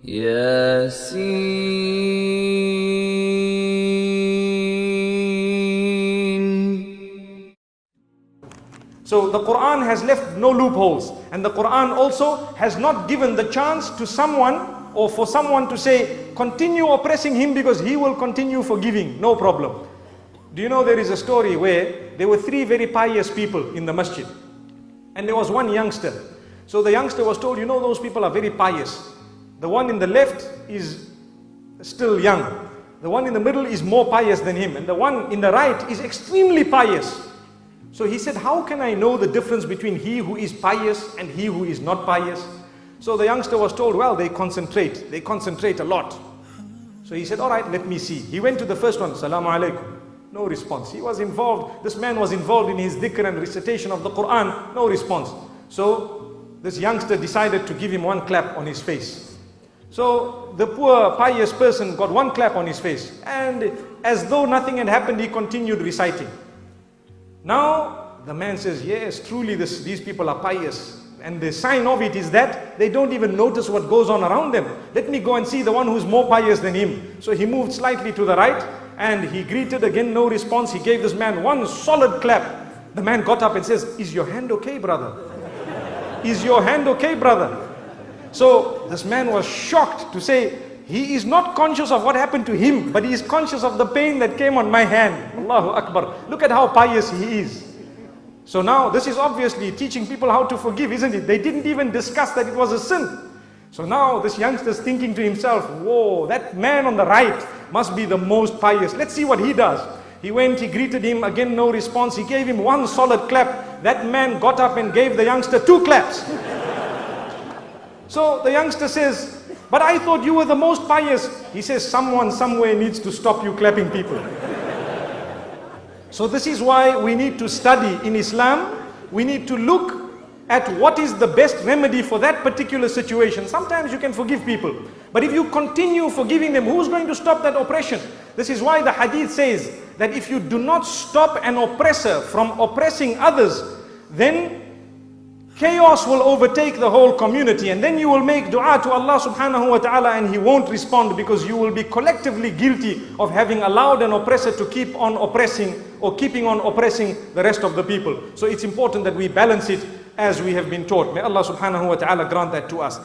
Yasin. So the Quran has left no loopholes, and the Quran also has not given the chance to someone or for someone to say, continue oppressing him because he will continue forgiving, no problem. Do you know there is a story where there were three very pious people in the masjid, and there was one youngster. So the youngster was told, you know, those people are very pious. The one in the left is still young. The one in the middle is more pious than him, and the one in the right is extremely pious. So he said, how can I know the difference between he who is pious and he who is not pious? So the youngster was told, well, they concentrate a lot. So he said, all right, let me see. He went to the first one, Salamu alaikum. No response. He was involved, this man was involved in his dhikr and recitation of the Quran, no response. So this youngster decided to give him one clap on his face. So the poor pious person got one clap on his face, and as though nothing had happened, he continued reciting. Now the man says, yes, truly these people are pious. And the sign of it is that they don't even notice what goes on around them. Let me go and see the one who's more pious than him. So he moved slightly to the right, and he greeted again, no response. He gave this man one solid clap. The man got up and says, is your hand okay, brother? Is your hand okay, brother? So this man was shocked to say, he is not conscious of what happened to him, but he is conscious of the pain that came on my hand. Allahu Akbar. Look at how pious he is. So now this is obviously teaching people how to forgive, isn't it? They didn't even discuss that it was a sin. So now this youngster is thinking to himself, whoa, that man on the right must be the most pious. Let's see what he does. He went, he greeted him, again no response. He gave him one solid clap. That man got up and gave the youngster two claps. So the youngster says, but I thought you were the most pious. He says, someone somewhere needs to stop you clapping people. So this is why we need to study in Islam. We need to look at what is the best remedy for that particular situation. Sometimes you can forgive people, but if you continue forgiving them, who's going to stop that oppression? This is why the hadith says that if you do not stop an oppressor from oppressing others, then chaos will overtake the whole community, and then you will make dua to Allah subhanahu wa ta'ala and He won't respond, because you will be collectively guilty of having allowed an oppressor to keep on oppressing or keeping on oppressing the rest of the people. So it's important that we balance it as we have been taught. May Allah subhanahu wa ta'ala grant that to us.